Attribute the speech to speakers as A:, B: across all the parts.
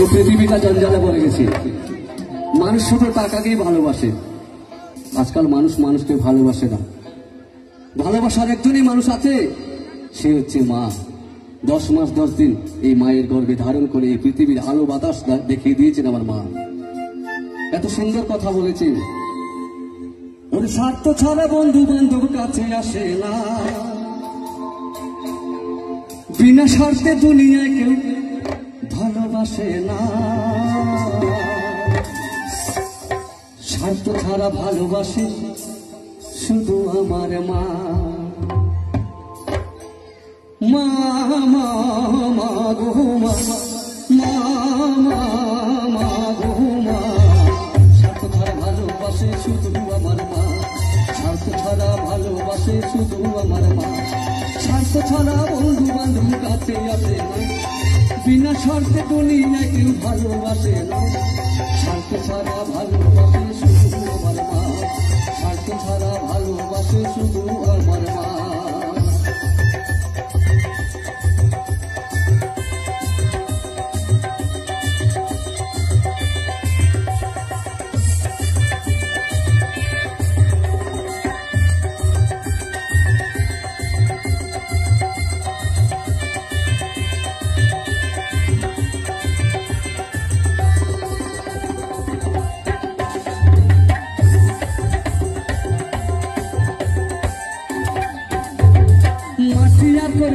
A: এই পৃথিবীটা জঞ্জালে পড়ে গেছে। মানুষ শুধু টাকাকেই ভালোবাসে। আজকাল মানুষ মানুষকে ভালোবাসে না। ভালোবাসার একজনই মানুষ আছে, সে হচ্ছে মা। 10 মাস 10 দিন এই মায়ের গর্ভে ধারণ করে এই পৃথিবীর আলো বাতাস দেখিয়ে দিয়েছেন আমার মা। এত সুন্দর কথা বলেছেন, ওর স্বার্থ ছাড়া বন্ধু বান্ধব কাছে আসে না, বিনা স্বার্থে দুনিয়ায় কেউ ভালোবাসে না। স্বার্থ ছাড়া ভালোবাসে শুধু আমার মা। মা মা মা গো মা, মা মা মা গো মা। স্বার্থ ছাড়া ভালোবাসে শুধু আমার মা। স্বার্থ ছাড়া ভালোবাসে শুধু আমার মা। স্বার্থ ছাড়া বন্ধু বান্ধব কাছে আসে না, বিনা স্বার্থে দুনিয়ায় কেউ ভালোবাসে না। স্বার্থ ছাড়া ভালোবাসে শুধু আমার মা। স্বার্থ ছাড়া ভালোবাসে শুধু আমার মা।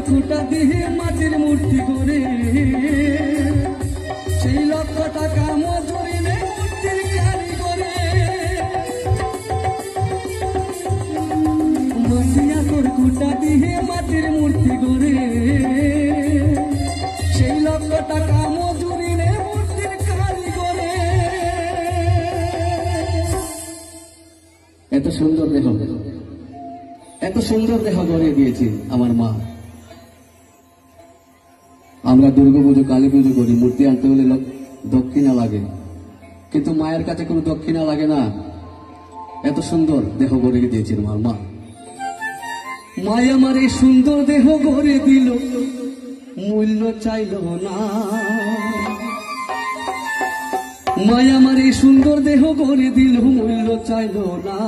A: খুঁটা দিয়ে মাটির মূর্তি করে, সেই 1,00,000 টাকা মজুরি নেই মূর্তির কারিগরে। মাটির খুঁটা দিয়ে মাটির মূর্তি করে, সেই 1,00,000 টাকা মজুরি নেই মূর্তির কারিগরে। এত সুন্দর দেহ, এত সুন্দর দেহ গড়ে দিয়েছে আমার মা। আমরা দুর্গা পুজো কালী পুজো করি, মূর্তি আনতে হলে দক্ষিণা লাগে, কিন্তু মায়ের কাছে কোনো দক্ষিণা লাগে না। এত সুন্দর দেহ গড়ে দিয়েছেন আমার মা। মায়া আমার এই সুন্দর দেহ গড়ে দিল, মূল্য চাইল না। মায়া আমার এই সুন্দর দেহ গড়ে দিল, মূল্য চাইল না।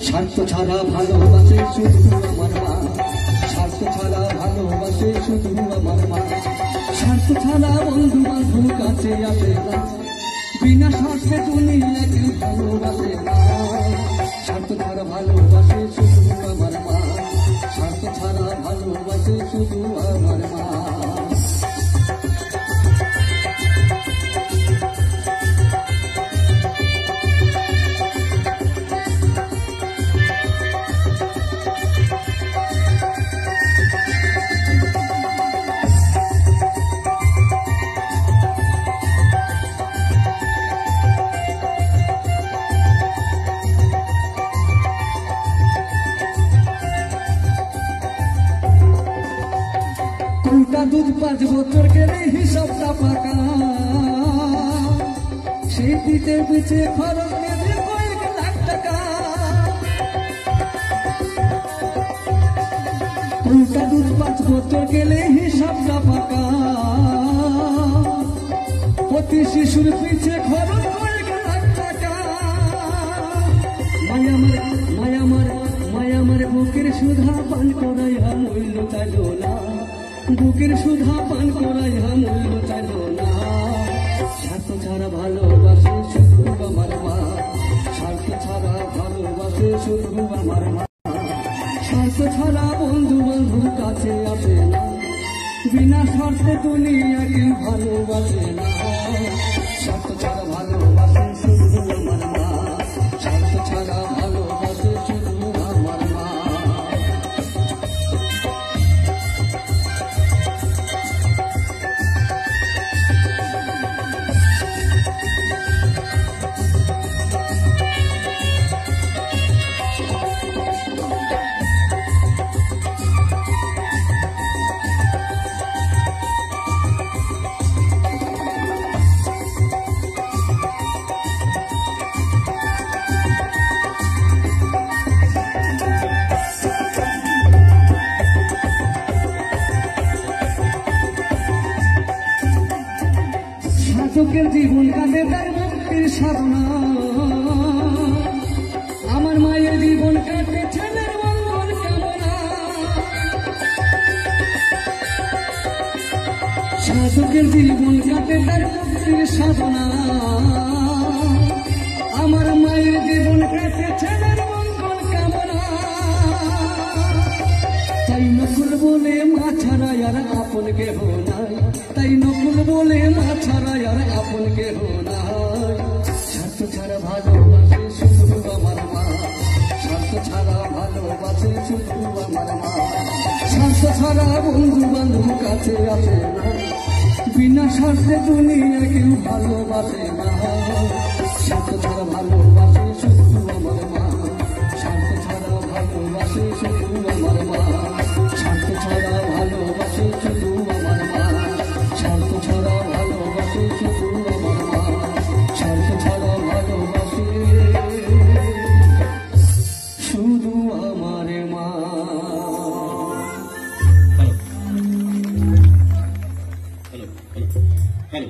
A: স্বার্থ ছাড়া ভালোবাসে শুধু আমার মা। স্বার্থ ছাড়া ভালোবাসে শুধু আমার মা। স্বার্থ ছাড়া বন্ধু বান্ধব কাছে আসে না, বিনা স্বার্থে দুনিয়া কেউ ভালোবাসে না। স্বার্থ ছাড়া ভালোবাসে শুধু আমার মা। স্বার্থ ছাড়া ভালোবাসে শুধু আমার মা। দুধ 5 বছর গেলে হিসাবটা পাকা, সেই দিতে পিছে খরচ নেবে কয়েক লাখ টাকা। দুধ 5 বছর গেলে হিসাবটা পাকা, প্রতি শিশুর পিছে খরচ কয়েক লাখ টাকা। মায়ামার বুকের সুধা পান করাইয়া মূল্য চাইল না। বুকের সুধা পান করাইয়া মূল্য চাইল না। স্বার্থ ছাড়া ভালোবাসে শুধু আমার মা। স্বার্থ ছাড়া ভালোবাসে শুধু আমার মা। স্বার্থ ছাড়া বন্ধু বান্ধব কাছে আসে না, বিনা স্বার্থে দুনিয়া কেউ ভালোবাসে না। স্বার্থ ছাড়া ভালোবাসে শুধু আমার মা। স্বার্থ ছাড়া ভালোবাসে শুধু আমার মা। সুখের জীবন কাটে তার মুক্তির সাধনা আমার মায়ের জীবন কাটে ছেলের মঙ্গল কামনা সুখের জীবন কাটে তার মুক্তির সাধনা আমার মায়ের জীবন কাটে ছেলের মঙ্গল কামনা তাই নকুল বলে মা ছাড়া আর আপন কেহ নাই তাই নকুল বলে মা ছাড়া আর আপন কেহ নাই স্বার্থ ছাড়া ভালোবাসে শুধু আমার মা স্বার্থ ছাড়া ভালোবাসে শুধু আমার মা স্বার্থ ছাড়া বন্ধু বান্ধব কাছে আসে না বিনা স্বার্থে দুনিয়া কেউ ভালোবাসে না স্বার্থ ছাড়া ভালোবাসে শুধু আমার মা স্বার্থ ছাড়া ভালোবাসে শুধু আমার মা স্বার্থ ছাড়া ভালোবাসে শুধু আমার মা স্বার্থ ছাড়া ভালোবাসে শুধু আমার মা স্বার্থ ছাড়া ভালোবাসে শুধু আমার মা
B: হ্যালো